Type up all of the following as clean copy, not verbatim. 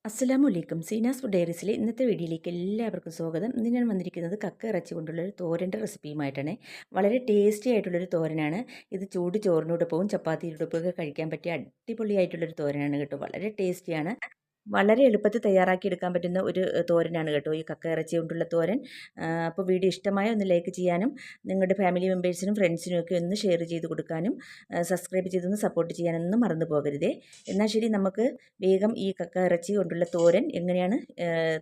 അസ്സലാമു അലൈക്കും. സീനാസ് ഫുഡ് ഡയറീസിലെ ഇന്നത്തെ വീഡിയോയിലേക്ക് എല്ലാവർക്കും സ്വാഗതം. ഇന്ന് ഞാൻ വന്നിരിക്കുന്നത് കക്ക ഇറച്ചി കൊണ്ടുള്ളൊരു തോരൻ്റെ റെസിപ്പിയുമായിട്ടാണ്. വളരെ ടേസ്റ്റി ആയിട്ടുള്ളൊരു തോരനാണ്. ഇത് ചൂട് ചോറിനോടൊപ്പവും ചപ്പാത്തിയോടൊപ്പമൊക്കെ കഴിക്കാൻ പറ്റിയ അടിപൊളിയായിട്ടുള്ളൊരു തോരനാണ് കേട്ടോ. വളരെ ടേസ്റ്റിയാണ്. വളരെ എളുപ്പത്തിൽ തയ്യാറാക്കിയെടുക്കാൻ പറ്റുന്ന ഒരു തോരനാണ് കേട്ടോ ഈ കക്ക ഇറച്ചി കൊണ്ടുള്ള തോരൻ. അപ്പോൾ വീഡിയോ ഇഷ്ടമായ ഒന്ന് ലൈക്ക് ചെയ്യാനും നിങ്ങളുടെ ഫാമിലി മെമ്പേഴ്സിനും ഫ്രണ്ട്സിനും ഒക്കെ ഒന്ന് ഷെയർ ചെയ്ത് കൊടുക്കാനും സബ്സ്ക്രൈബ് ചെയ്തൊന്ന് സപ്പോർട്ട് ചെയ്യാനൊന്നും മറന്നു പോകരുതേ. എന്നാൽ ശരി, നമുക്ക് വേഗം ഈ കക്ക ഇറച്ചി കൊണ്ടുള്ള തോരൻ എങ്ങനെയാണ്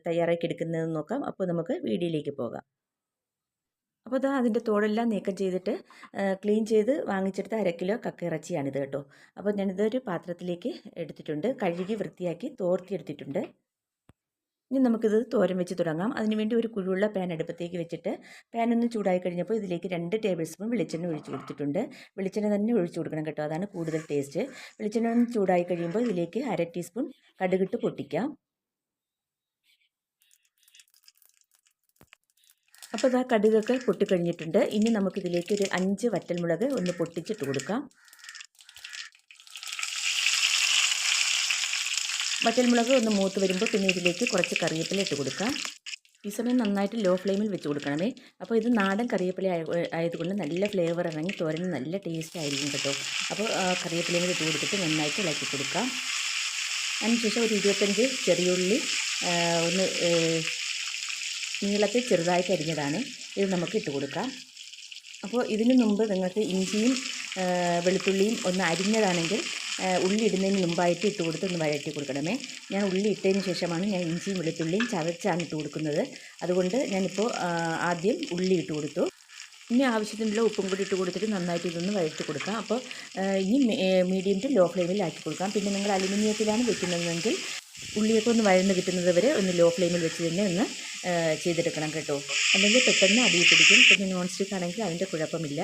തയ്യാറാക്കിയെടുക്കുന്നതെന്ന് നോക്കാം. അപ്പോൾ നമുക്ക് വീഡിയോയിലേക്ക് പോകാം. അപ്പോൾ അതാ അതിൻ്റെ തോടെല്ലാം നീക്കം ചെയ്തിട്ട് ക്ലീൻ ചെയ്ത് വാങ്ങിച്ചെടുത്ത 1/2 കിലോ കക്ക ഇറച്ചിയാണിത് കേട്ടോ. അപ്പോൾ ഞാനിതൊരു പാത്രത്തിലേക്ക് എടുത്തിട്ടുണ്ട്. കഴുകി വൃത്തിയാക്കി തോർത്തിയെടുത്തിട്ടുണ്ട്. ഇനി നമുക്കിത് തോരൻ വെച്ച് തുടങ്ങാം. അതിനുവേണ്ടി ഒരു കുഴിയുള്ള പാൻ അടുപ്പത്തേക്ക് വെച്ചിട്ട് പാൻ ഒന്ന് ചൂടായി കഴിഞ്ഞപ്പോൾ ഇതിലേക്ക് 2 ടേബിൾ സ്പൂൺ വെളിച്ചെണ്ണ ഒഴിച്ച് കൊടുത്തിട്ടുണ്ട്. വെളിച്ചെണ്ണ തന്നെ ഒഴിച്ച് കൊടുക്കണം കേട്ടോ, അതാണ് കൂടുതൽ ടേസ്റ്റ്. വെളിച്ചെണ്ണ ഒന്ന് ചൂടായി കഴിയുമ്പോൾ ഇതിലേക്ക് 1/2 ടീസ്പൂൺ കടുകിട്ട് പൊട്ടിക്കാം. അപ്പോൾ ഇതാ കടുകൊക്കെ പൊട്ടിക്കഴിഞ്ഞിട്ടുണ്ട്. ഇനി നമുക്കിതിലേക്ക് ഒരു 5 വറ്റൽമുളക് ഒന്ന് പൊട്ടിച്ചിട്ട് കൊടുക്കാം. വറ്റൽമുളക് ഒന്ന് മൂത്ത് വരുമ്പോൾ പിന്നെ ഇതിലേക്ക് കുറച്ച് കറിവേപ്പില ഇട്ട് കൊടുക്കാം. ഈ സമയം നന്നായിട്ട് ലോ ഫ്ലെയിമിൽ വെച്ച് കൊടുക്കണമേ. അപ്പോൾ ഇത് നാടൻ കറിവേപ്പില ആയതുകൊണ്ട് നല്ല ഫ്ലേവർ ഇറങ്ങി തോരന് നല്ല ടേസ്റ്റ് ആയിരിക്കും കേട്ടോ. അപ്പോൾ കറിവേപ്പിലയും ഇട്ട് കൊടുത്തിട്ട് നന്നായിട്ട് ഇളക്കി കൊടുക്കാം. അതിനുശേഷം ഒരു 25 ചെറിയുള്ളി ഒന്ന് നീളത്തിൽ ചെറുതായിട്ട് അരിഞ്ഞതാണ്, ഇത് നമുക്ക് ഇട്ട് കൊടുക്കാം. അപ്പോൾ ഇതിനു മുമ്പ് നിങ്ങൾക്ക് ഇഞ്ചിയും വെളുത്തുള്ളിയും ഒന്ന് അരിഞ്ഞതാണെങ്കിൽ ഉള്ളി ഇടുന്നതിന് മുമ്പായിട്ട് ഇട്ട് കൊടുത്ത് ഒന്ന് വഴറ്റി കൊടുക്കണമേ. ഞാൻ ഉള്ളി ഇട്ടതിന് ശേഷമാണ് ഞാൻ ഇഞ്ചിയും വെളുത്തുള്ളിയും ചതച്ചാണ് ഇട്ട് കൊടുക്കുന്നത്. അതുകൊണ്ട് ഞാനിപ്പോൾ ആദ്യം ഉള്ളി ഇട്ട് കൊടുത്തു. ഇനി ആവശ്യത്തിനുള്ള ഉപ്പും കൂടി ഇട്ട് കൊടുത്തിട്ട് നന്നായിട്ട് ഇതൊന്ന് വഴറ്റി കൊടുക്കാം. അപ്പോൾ ഇനി മീഡിയം ടു ലോ ഫ്ലെയിമിൽ ആക്കി കൊടുക്കാം. പിന്നെ നിങ്ങൾ അലുമിനിയത്തിലാണ് വെക്കുന്നതെങ്കിൽ ഉള്ളിയൊക്കെ ഒന്ന് വഴന്ന് കിട്ടുന്നത് വരെ ഒന്ന് ലോ ഫ്ലെയിമിൽ വെച്ച് തന്നെ ഒന്ന് ചെയ്തെടുക്കണം കേട്ടോ. അല്ലെങ്കിൽ പെട്ടെന്ന് അടിയിൽ പിടിക്കും. പിന്നെ നോൺ സ്റ്റിക്ക് ആണെങ്കിൽ അതിൻ്റെ കുഴപ്പമില്ല,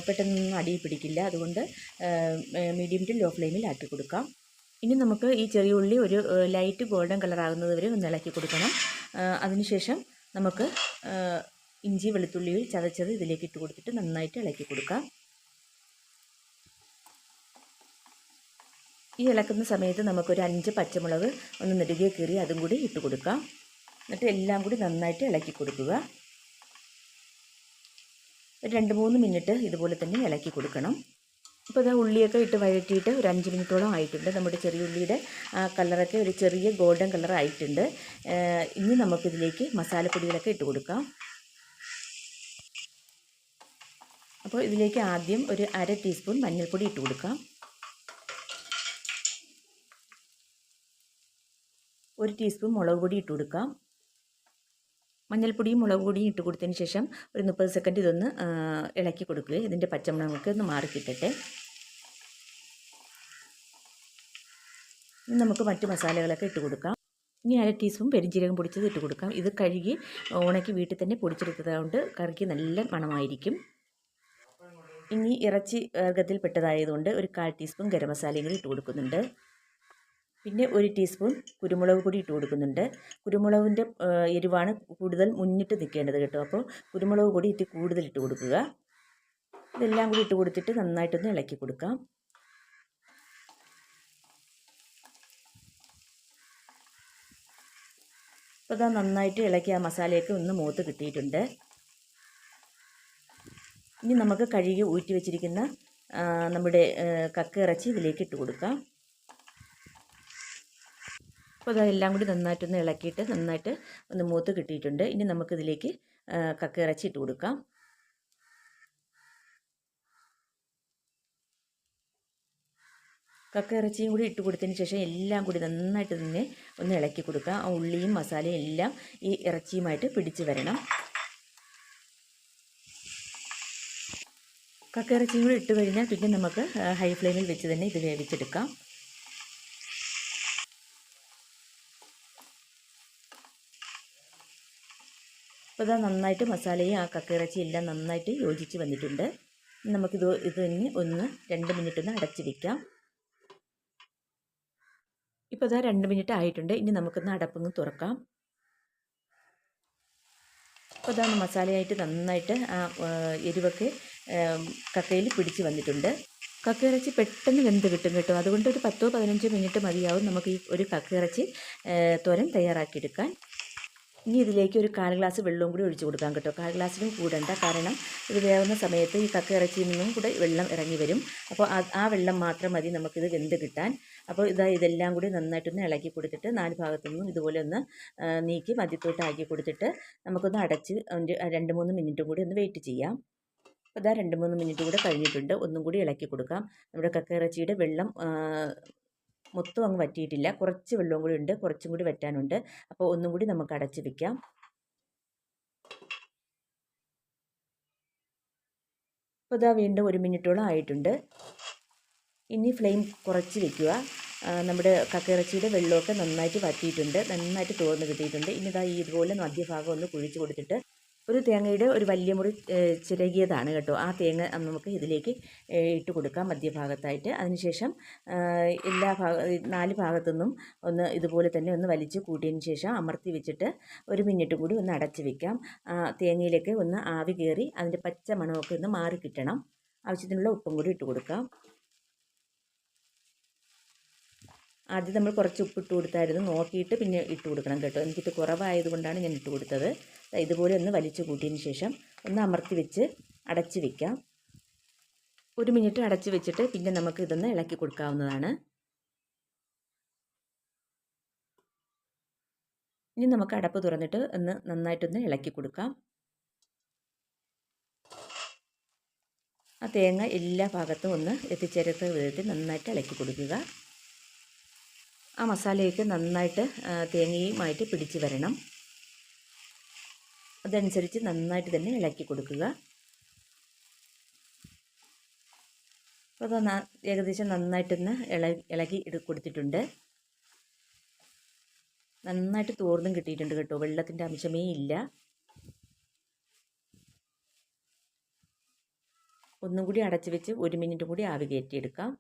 പെട്ടെന്നൊന്നും അടിയിൽ പിടിക്കില്ല. അതുകൊണ്ട് മീഡിയം ടു ലോ ഫ്ലെയിമിൽ ആക്കി കൊടുക്കാം. ഇനി നമുക്ക് ഈ ചെറിയ ഉള്ളി ഒരു ലൈറ്റ് ഗോൾഡൻ കളർ ആകുന്നത് വരെ ഒന്ന് ഇളക്കി കൊടുക്കണം. അതിനുശേഷം നമുക്ക് ഇഞ്ചി വെളുത്തുള്ളിയിൽ ചതച്ചത് ഇതിലേക്ക് ഇട്ട് കൊടുത്തിട്ട് നന്നായിട്ട് ഇളക്കി കൊടുക്കാം. ഈ ഇളക്കുന്ന സമയത്ത് നമുക്കൊരു 5 പച്ചമുളക് ഒന്ന് നെടുകെ കീറി അതും കൂടി ഇട്ട് കൊടുക്കാം. എന്നിട്ട് എല്ലാം കൂടി നന്നായിട്ട് ഇളക്കി കൊടുക്കുക. ഒരു 2-3 മിനിറ്റ് ഇതുപോലെ തന്നെ ഇളക്കി കൊടുക്കണം. ഇപ്പോൾ ഇതാ ഉള്ളിയൊക്കെ ഇട്ട് വഴറ്റിയിട്ട് ഒരു 5 മിനിറ്റോളം ആയിട്ടുണ്ട്. നമ്മുടെ ചെറിയ ഉള്ളിയുടെ കളറൊക്കെ ഒരു ചെറിയ ഗോൾഡൻ കളർ ആയിട്ടുണ്ട്. ഇനി നമുക്കിതിലേക്ക് മസാലപ്പൊടികളൊക്കെ ഇട്ട് കൊടുക്കാം. അപ്പോൾ ഇതിലേക്ക് ആദ്യം ഒരു 1/2 ടീസ്പൂൺ മഞ്ഞൾപ്പൊടി ഇട്ട് കൊടുക്കാം. 1 ടീസ്പൂൺ മുളക് പൊടി ഇട്ട് കൊടുക്കാം. മഞ്ഞൾപ്പൊടിയും മുളക് പൊടിയും ഇട്ട് കൊടുത്തതിന് ശേഷം ഒരു 30 സെക്കൻഡ് ഇതൊന്ന് ഇളക്കി കൊടുക്കുക. ഇതിൻ്റെ പച്ചമണമൊക്കെ ഒന്ന് മാറിക്കിട്ടട്ടെ. ഇനി നമുക്ക് മറ്റു മസാലകളൊക്കെ ഇട്ട് കൊടുക്കാം. ഇനി 1/2 ടീസ്പൂൺ പെരിഞ്ജീരകം പൊടിച്ചത് ഇട്ട് കൊടുക്കാം. ഇത് കഴുകി ഉണക്കി വീട്ടിൽ തന്നെ പൊടിച്ചെടുത്തതുകൊണ്ട് കറിക്ക് നല്ല മണമായിരിക്കും. ഇനി ഇറച്ചി വർഗ്ഗത്തിൽപ്പെട്ടതായതുകൊണ്ട് ഒരു 1/4 ടീസ്പൂൺ ഗരം മസാലയും കൂടി ഇട്ട് കൊടുക്കുന്നുണ്ട്. പിന്നെ 1 ടീസ്പൂൺ കുരുമുളക് പൊടി ഇട്ട് കൊടുക്കുന്നുണ്ട്. കുരുമുളകിൻ്റെ എരിവാണ് കൂടുതൽ മുന്നിട്ട് നിൽക്കേണ്ടത് കേട്ടോ. അപ്പോൾ കുരുമുളക് പൊടി ഇട്ട് കൂടുതൽ ഇട്ട് കൊടുക്കുക. ഇതെല്ലാം കൂടി ഇട്ട് കൊടുത്തിട്ട് നന്നായിട്ടൊന്ന് ഇളക്കി കൊടുക്കാം. അപ്പോൾ ഇതാ നന്നായിട്ട് ഇളക്കി ആ മസാലയൊക്കെ ഒന്ന് മൂത്ത് കിട്ടിയിട്ടുണ്ട്. ഇനി നമുക്ക് കഴുകി ഊറ്റി വെച്ചിരിക്കുന്ന നമ്മുടെ കക്ക ഇറച്ചി ഇതിലേക്ക് ഇട്ട് കൊടുക്കാം. അപ്പോൾ അതെല്ലാം കൂടി നന്നായിട്ടൊന്ന് ഇളക്കിയിട്ട് നന്നായിട്ട് ഒന്ന് മൂത്ത് കിട്ടിയിട്ടുണ്ട്. ഇനി നമുക്കിതിലേക്ക് കക്ക ഇറച്ചി ഇട്ട് കൊടുക്കാം. കക്ക ഇറച്ചിയും കൂടി ഇട്ട് കൊടുത്തതിന് ശേഷം എല്ലാം കൂടി നന്നായിട്ട് തന്നെ ഒന്ന് ഇളക്കി കൊടുക്കാം. ആ ഉള്ളിയും മസാലയും എല്ലാം ഈ ഇറച്ചിയുമായിട്ട് പിടിച്ച് വരണം. കക്ക ഇറച്ചിയും കൂടി ഇട്ട് കഴിഞ്ഞാൽ പിന്നെ നമുക്ക് ഹൈ ഫ്ലെയിമിൽ വെച്ച് തന്നെ ഇത് വേവിച്ചെടുക്കാം. അപ്പോൾ ഇതാ നന്നായിട്ട് മസാലയും ആ കക്ക ഇറച്ചിയും എല്ലാം നന്നായിട്ട് യോജിച്ച് വന്നിട്ടുണ്ട്. നമുക്കിത് തന്നെ ഒന്ന് 2 മിനിറ്റ് ഒന്ന് അടച്ചിരിക്കാം. ഇപ്പോൾ ഇതാ 2 മിനിറ്റ് ആയിട്ടുണ്ട്. ഇനി നമുക്കൊന്ന് അടപ്പൊന്ന് തുറക്കാം. അപ്പോൾ ഇതാണ് മസാലയായിട്ട് നന്നായിട്ട് എരിവൊക്കെ കക്കയിൽ പിടിച്ച് വന്നിട്ടുണ്ട്. കക്കയിറച്ചി പെട്ടെന്ന് വെന്ത് കിട്ടും കേട്ടോ. അതുകൊണ്ട് ഒരു 10-15 മിനിറ്റ് മതിയാവും നമുക്ക് ഈ ഒരു കക്കയിറച്ചി തോരൻ തയ്യാറാക്കിയെടുക്കാൻ. ഇനി ഇതിലേക്ക് ഒരു 1/4 ഗ്ലാസ് വെള്ളവും കൂടി ഒഴിച്ച് കൊടുക്കാം കേട്ടോ. 1/4 ഗ്ലാസ്സിനും കൂടണ്ട, കാരണം ഇത് വേവുന്ന സമയത്ത് ഈ കക്കയിറച്ചിയിൽ നിന്നും കൂടെ വെള്ളം ഇറങ്ങി വരും. അപ്പോൾ ആ വെള്ളം മാത്രം മതി നമുക്കിത് വെന്ത് കിട്ടാൻ. അപ്പോൾ ഇതെല്ലാം കൂടി നന്നായിട്ടൊന്ന് ഇളക്കി കൊടുത്തിട്ട് 4 ഭാഗത്തു നിന്നും ഇതുപോലെ ഒന്ന് നീക്കി മധ്യത്തോട്ട് ആക്കി കൊടുത്തിട്ട് നമുക്കൊന്ന് അടച്ച് 2-3 മിനിറ്റും കൂടി ഒന്ന് വെയിറ്റ് ചെയ്യാം. അപ്പോൾ ഇതാ 2-3 മിനിറ്റ് കൂടെ കഴിഞ്ഞിട്ടുണ്ട്. ഒന്നും കൂടി ഇളക്കി കൊടുക്കാം. നമ്മുടെ കക്കയിറച്ചിയുടെ വെള്ളം മൊത്തം അങ്ങ് വറ്റിയിട്ടില്ല, കുറച്ച് വെള്ളവും കൂടി ഉണ്ട്, കുറച്ചും കൂടി വറ്റാനുണ്ട്. അപ്പോൾ ഒന്നും കൂടി നമുക്ക് അടച്ച് വെക്കാം. അപ്പോൾ ഇതാ വീണ്ടും 1 മിനിറ്റോളം ആയിട്ടുണ്ട്. ഇനി ഫ്ലെയിം കുറച്ച് വെക്കുക. നമ്മുടെ കക്കയിറച്ചിയുടെ വെള്ളമൊക്കെ നന്നായിട്ട് വറ്റിയിട്ടുണ്ട്, നന്നായിട്ട് തോർന്ന് കിട്ടിയിട്ടുണ്ട്. ഇനി ഇതാ ഇതുപോലെ മധ്യഭാഗം ഒന്ന് കുഴിച്ച് കൊടുത്തിട്ട് ഒരു തേങ്ങയുടെ ഒരു വലിയ മുറി ചിരകിയതാണ് കേട്ടോ. ആ തേങ്ങ നമുക്ക് ഇതിലേക്ക് ഇട്ട് കൊടുക്കാം മധ്യഭാഗത്തായിട്ട്. അതിനുശേഷം 4 ഭാഗത്തു നിന്നും ഒന്ന് ഇതുപോലെ തന്നെ ഒന്ന് വലിച്ച് കൂട്ടിയതിന് ശേഷം അമർത്തി വെച്ചിട്ട് 1 മിനിറ്റ് കൂടി ഒന്ന് അടച്ച് വെക്കാം. തേങ്ങയിലേക്ക് ഒന്ന് ആവി കയറി അതിൻ്റെ പച്ച മണമൊക്കെ ഒന്ന് മാറി കിട്ടണം. ആവശ്യത്തിനുള്ള ഉപ്പും കൂടി ഇട്ട് കൊടുക്കാം. ആദ്യം നമ്മൾ കുറച്ച് ഉപ്പിട്ട് കൊടുത്തായിരുന്നു, നോക്കിയിട്ട് പിന്നെ ഇട്ട് കൊടുക്കണം കേട്ടോ. എനിക്കിത് കുറവായതുകൊണ്ടാണ് ഞാൻ ഇട്ട് കൊടുത്തത്. ഇതുപോലെ ഒന്ന് വലിച്ചു കൂട്ടിയതിന് ശേഷം ഒന്ന് അമർത്തി വെച്ച് അടച്ച് വെക്കാം. 1 മിനിറ്റ് അടച്ച് വെച്ചിട്ട് പിന്നെ നമുക്ക് ഇതൊന്ന് ഇളക്കി കൊടുക്കാവുന്നതാണ്. ഇനി നമുക്ക് അടപ്പ് തുറന്നിട്ട് ഒന്ന് നന്നായിട്ടൊന്ന് ഇളക്കി കൊടുക്കാം. ആ തേങ്ങ എല്ലാ ഭാഗത്തും ഒന്ന് എത്തിച്ചേരത്ത വിധത്തിൽ നന്നായിട്ട് ഇളക്കി കൊടുക്കുക. ആ മസാലയൊക്കെ നന്നായിട്ട് തേങ്ങയുമായിട്ട് പിടിച്ച് വരണം. അതനുസരിച്ച് നന്നായിട്ട് തന്നെ ഇളക്കി കൊടുക്കുക. അപ്പോൾ അത് ഏകദേശം നന്നായിട്ടൊന്ന് ഇളക്കി കൊടുത്തിട്ടുണ്ട്. നന്നായിട്ട് തോർന്നും കിട്ടിയിട്ടുണ്ട് കേട്ടോ, വെള്ളത്തിൻ്റെ അംശമേ ഇല്ല. ഒന്നും കൂടി അടച്ച് വെച്ച് 1 മിനിറ്റ് കൂടി ആവി കയറ്റിയെടുക്കാം.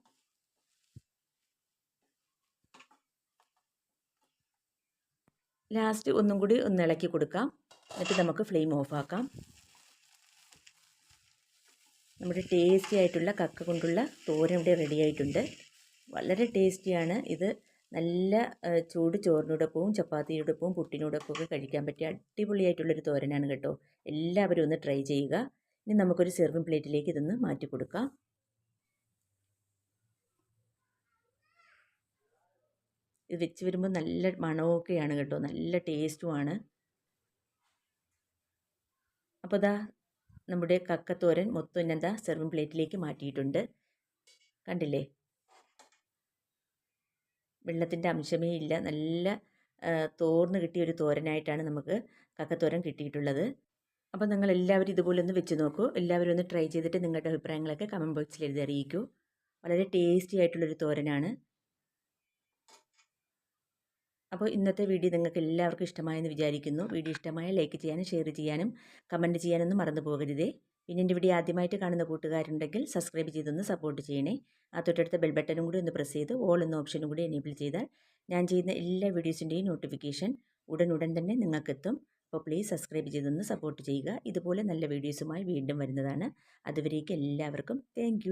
ലാസ്റ്റ് ഒന്നും കൂടി ഒന്ന് ഇളക്കി കൊടുക്കാം. എന്നിട്ട് നമുക്ക് ഫ്ലെയിം ഓഫാക്കാം. നമ്മുടെ ടേസ്റ്റി ആയിട്ടുള്ള കക്ക കൊണ്ടുള്ള തോരൻ ഇവിടെ റെഡി ആയിട്ടുണ്ട്. വളരെ ടേസ്റ്റിയാണ് ഇത്. നല്ല ചൂട് ചോറിനോടൊപ്പവും ചപ്പാത്തിയോടൊപ്പവും പുട്ടിനോടൊപ്പവും ഒക്കെ കഴിക്കാൻ പറ്റിയ അടിപൊളിയായിട്ടുള്ളൊരു തോരനാണ് കേട്ടോ. എല്ലാവരും ഒന്ന് ട്രൈ ചെയ്യുക. ഇനി നമുക്കൊരു സെർവിങ് പ്ലേറ്റിലേക്ക് ഇതൊന്ന് മാറ്റി കൊടുക്കാം. ഇത് വെച്ച് വരുമ്പോൾ നല്ല മണമൊക്കെയാണ് കേട്ടോ, നല്ല ടേസ്റ്റുമാണ്. അപ്പോൾ ഇതാ നമ്മുടെ കക്കത്തോരൻ മൊത്തം എന്താ സെർവിങ് പ്ലേറ്റിലേക്ക് മാറ്റിയിട്ടുണ്ട്. കണ്ടില്ലേ, വെള്ളത്തിൻ്റെ അംശമേ ഇല്ല. നല്ല തോർന്ന് കിട്ടിയ ഒരു തോരനായിട്ടാണ് നമുക്ക് കക്കത്തോരൻ കിട്ടിയിട്ടുള്ളത്. അപ്പോൾ നിങ്ങൾ എല്ലാവരും ഇതുപോലെ ഒന്ന് വെച്ച് നോക്കൂ. എല്ലാവരും ഒന്ന് ട്രൈ ചെയ്തിട്ട് നിങ്ങളുടെ അഭിപ്രായങ്ങളൊക്കെ കമൻറ്റ് ബോക്സിൽ എഴുതി അറിയിക്കൂ. വളരെ ടേസ്റ്റി ആയിട്ടുള്ളൊരു തോരനാണ്. അപ്പോൾ ഇന്നത്തെ വീഡിയോ നിങ്ങൾക്ക് എല്ലാവർക്കും ഇഷ്ടമായെന്ന് വിചാരിക്കുന്നു. വീഡിയോ ഇഷ്ടമായ ലൈക്ക് ചെയ്യാനും ഷെയർ ചെയ്യാനും കമൻറ്റ് ചെയ്യാനൊന്നും മറന്നു പോകരുതേ. പിന്നെ എൻ്റെ വീഡിയോ ആദ്യമായിട്ട് കാണുന്ന കൂട്ടുകാരുണ്ടെങ്കിൽ സബ്സ്ക്രൈബ് ചെയ്തൊന്ന് സപ്പോർട്ട് ചെയ്യണേ. ആ തൊട്ടടുത്ത ബെൽ ബട്ടണും കൂടി ഒന്ന് പ്രസ് ചെയ്ത് ഓൾ എന്ന ഓപ്ഷനും കൂടി എനേബിൾ ചെയ്താൽ ഞാൻ ചെയ്യുന്ന എല്ലാ വീഡിയോസിൻ്റെയും നോട്ടിഫിക്കേഷൻ ഉടൻ തന്നെ നിങ്ങൾക്കെത്തും. അപ്പോൾ പ്ലീസ് സബ്സ്ക്രൈബ് ചെയ്തൊന്ന് സപ്പോർട്ട് ചെയ്യുക. ഇതുപോലെ നല്ല വീഡിയോസുമായി വീണ്ടും വരുന്നതാണ്. അതുവരേക്കും എല്ലാവർക്കും താങ്ക്